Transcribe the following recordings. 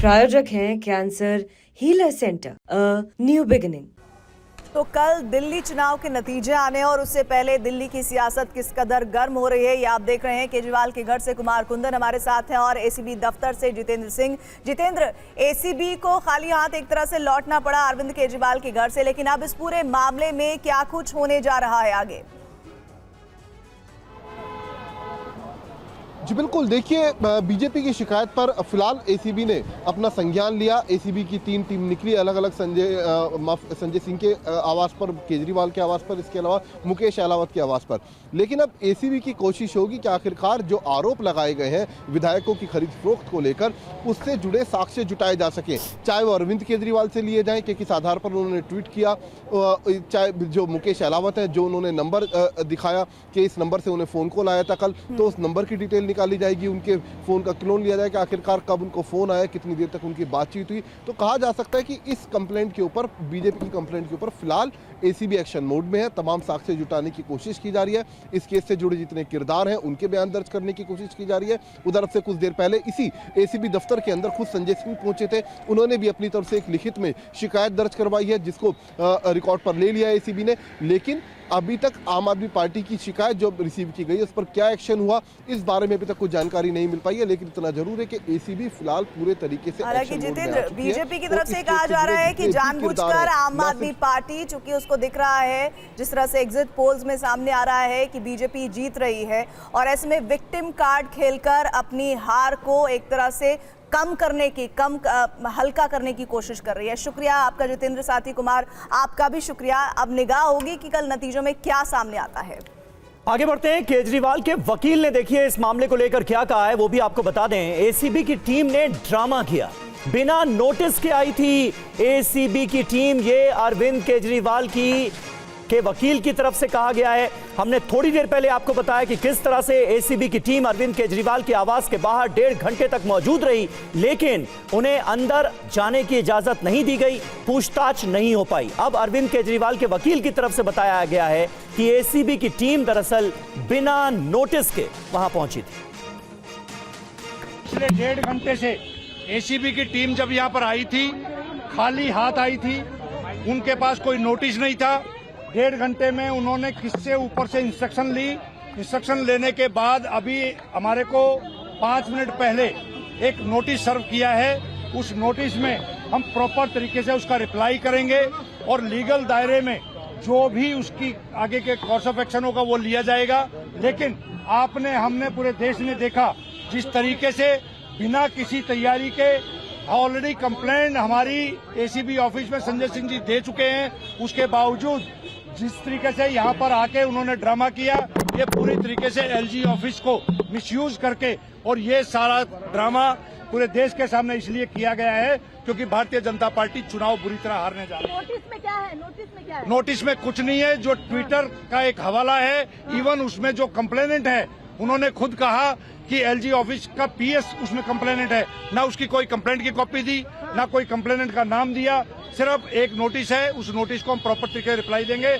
प्रायोजक हैं cancer healer centre, a new beginning. तो कल दिल्ली चुनाव के नतीजे आने और उससे पहले दिल्ली की सियासत किस कदर गर्म हो रही है, ये आप देख रहे हैं। केजरीवाल के घर से कुमार कुंदन हमारे साथ हैं और एसीबी दफ्तर से जितेंद्र सिंह। जितेंद्र, एसीबी को खाली हाथ एक तरह से लौटना पड़ा अरविंद केजरीवाल के घर से, लेकिन अब इस पूरे मामले में क्या कुछ होने जा रहा है आगे? जी बिल्कुल, देखिए बीजेपी की शिकायत पर फिलहाल एसीबी ने अपना संज्ञान लिया। एसीबी की 3 टीम निकली अलग अलग, संजय सिंह के आवास पर, केजरीवाल के आवास पर, इसके अलावा मुकेश अहलावत के आवास पर। लेकिन अब एसीबी की कोशिश होगी कि आखिरकार जो आरोप लगाए गए हैं विधायकों की खरीद फरोख्त को लेकर, उससे जुड़े साक्ष्य जुटाए जा सकें, चाहे वो अरविंद केजरीवाल से लिए जाएं कि किस आधार पर उन्होंने ट्वीट किया, चाहे जो मुकेश अहलावत है जो उन्होंने नंबर दिखाया कि इस नंबर से उन्हें फ़ोन कॉल आया था कल, तो उस नंबर की डिटेल निकाली जाएगी, उनके फ़ोन का क्लोन लिया जाएगा, आखिरकार कब उनको फ़ोन आया, कितनी देर तक उनकी बातचीत हुई। तो कहा जा सकता है कि इस कंप्लेंट के ऊपर, बीजेपी की कंप्लेंट के ऊपर फिलहाल एसीबी एक्शन मोड में है। तमाम साक्ष्य जुटाने की कोशिश की जा रही है, इस केस से जुड़े जितने किरदार हैं उनके बयान दर्ज करने की कोशिश की जा रही है। उधर से कुछ देर पहले इसी एसीबी दफ्तर के अंदर खुद संजय सिंह पहुंचे थे, उन्होंने भी अपनी तरफ से एक लिखित में शिकायत दर्ज करवाई है, जिसको रिकॉर्ड पर ले लिया एसीबी ने। लेकिन अभी तक आम आदमी पार्टी की शिकायत जो रिसीव की गई, उस पर क्या एक्शन हुआ, इस बारे में अभी तक कुछ जानकारी नहीं मिल पाई है। लेकिन इतना जरूर है कि एसीबी फिलहाल पूरे तरीके से हालांकि जितेंद्र, बीजेपी की तरफ से कहा जा रहा है कि जानबूझकर आम आदमी पार्टी, चूंकि उसको दिख रहा है जिस तरह से एग्जिट पोल्स में सामने आ रहा है कि बीजेपी जीत रही है, और ऐसे में विक्टिम कार्ड खेलकर अपनी हार को एक तरह से हल्का करने की कोशिश कर रही है। शुक्रिया आपका जितेंद्र। साथी कुमार, आपका भी शुक्रिया। अब निगाह होगी कि कल नतीजों में क्या सामने आता है। आगे बढ़ते हैं। केजरीवाल के वकील ने देखिए इस मामले को लेकर क्या कहा है, वो भी आपको बता दें। एसीबी की टीम ने ड्रामा किया, बिना नोटिस के आई थी एसीबी की टीम। ये अरविंद केजरीवाल के वकील की तरफ से कहा गया है। हमने थोड़ी देर पहले आपको बताया कि किस तरह से एसीबी की टीम अरविंद केजरीवाल के आवास के बाहर 1.5 घंटे तक मौजूद रही, लेकिन उन्हें अंदर जाने की इजाजत नहीं दी गई, पूछताछ नहीं हो पाई। अब अरविंद केजरीवाल के वकील की तरफ से बताया गया है कि एसीबी की टीम दरअसल बिना नोटिस के वहां पहुंची थी। पिछले 1.5 घंटे से एसीबी की टीम जब यहां पर आई थी, खाली हाथ आई थी, उनके पास कोई नोटिस नहीं था। 1.5 घंटे में उन्होंने किससे ऊपर से इंस्ट्रक्शन ली। इंस्ट्रक्शन लेने के बाद अभी हमारे को 5 मिनट पहले एक नोटिस सर्व किया है। उस नोटिस में हम प्रॉपर तरीके से उसका रिप्लाई करेंगे और लीगल दायरे में जो भी उसकी आगे के कोर्स ऑफ एक्शन होगा वो लिया जाएगा। लेकिन हमने पूरे देश ने देखा जिस तरीके से बिना किसी तैयारी के ऑलरेडी कंप्लेंट हमारी एसीबी ऑफिस में संजय सिंह जी दे चुके हैं, उसके बावजूद जिस तरीके से यहाँ पर आके उन्होंने ड्रामा किया, ये पूरी तरीके से एलजी ऑफिस को मिसयूज करके, और ये सारा ड्रामा पूरे देश के सामने इसलिए किया गया है क्योंकि भारतीय जनता पार्टी चुनाव बुरी तरह हारने जा रही है। नोटिस में क्या है? नोटिस में कुछ नहीं है, जो ट्विटर का एक हवाला है। इवन उसमें जो कंप्लेनेंट है उन्होंने खुद कहा कि एलजी ऑफिस का पीएस उसमें कंप्लेनेंट है, ना उसकी कोई कंप्लेंट की कॉपी दी, ना कोई कंप्लेनेंट का नाम दिया, सिर्फ एक नोटिस है। उस नोटिस को हम प्रॉपर तरीके से रिप्लाई देंगे।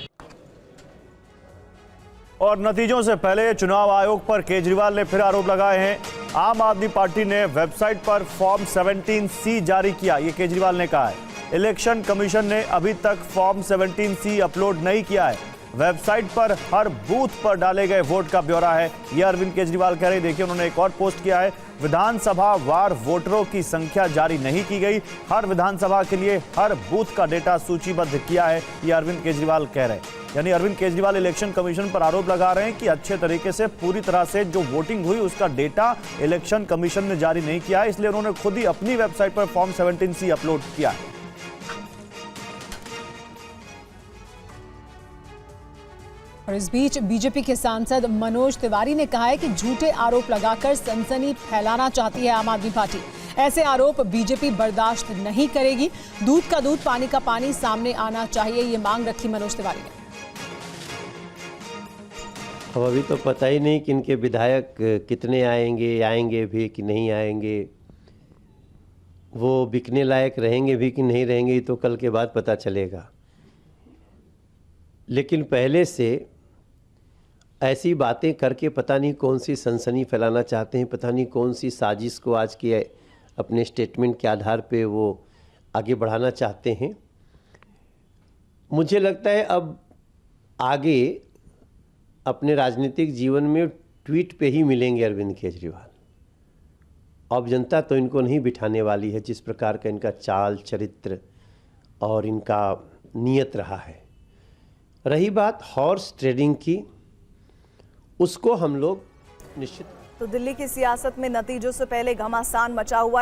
और नतीजों से पहले चुनाव आयोग पर केजरीवाल ने फिर आरोप लगाए हैं। आम आदमी पार्टी ने वेबसाइट पर फॉर्म 17C जारी किया, ये केजरीवाल ने कहा है। इलेक्शन कमीशन ने अभी तक फॉर्म 17C अपलोड नहीं किया है। वेबसाइट पर हर बूथ पर डाले गए वोट का ब्यौरा है, यह अरविंद केजरीवाल कह रहे। देखिए उन्होंने एक और पोस्ट किया है, विधानसभा वार वोटरों की संख्या जारी नहीं की गई, हर विधानसभा के लिए हर बूथ का डेटा सूचीबद्ध किया है, यह अरविंद केजरीवाल कह रहे हैं। यानी अरविंद केजरीवाल इलेक्शन कमीशन पर आरोप लगा रहे हैं कि अच्छे तरीके से पूरी तरह से जो वोटिंग हुई उसका डेटा इलेक्शन कमीशन ने जारी नहीं किया है, इसलिए उन्होंने खुद ही अपनी वेबसाइट पर फॉर्म 17C अपलोड किया है। और इस बीच बीजेपी के सांसद मनोज तिवारी ने कहा है कि झूठे आरोप लगाकर सनसनी फैलाना चाहती है आम आदमी पार्टी। ऐसे आरोप बीजेपी बर्दाश्त नहीं करेगी। दूध का दूध, पानी का पानी सामने आना चाहिए, ये मांग रखी मनोज तिवारी ने। अब अभी तो पता ही नहीं कि इनके विधायक कितने आएंगे भी कि नहीं आएंगे, वो बिकने लायक रहेंगे भी कि नहीं रहेंगे, तो कल के बाद पता चलेगा। लेकिन पहले से ऐसी बातें करके पता नहीं कौन सी सनसनी फैलाना चाहते हैं, पता नहीं कौन सी साजिश को आज की अपने स्टेटमेंट के आधार पे वो आगे बढ़ाना चाहते हैं। मुझे लगता है अब आगे अपने राजनीतिक जीवन में ट्वीट पे ही मिलेंगे अरविंद केजरीवाल। अब जनता तो इनको नहीं बिठाने वाली है, जिस प्रकार का इनका चाल चरित्र और इनका नियत रहा है। रही बात हॉर्स ट्रेडिंग की, उसको हम लोग निश्चित तो दिल्ली की सियासत में नतीजों से पहले घमासान मचा हुआ है।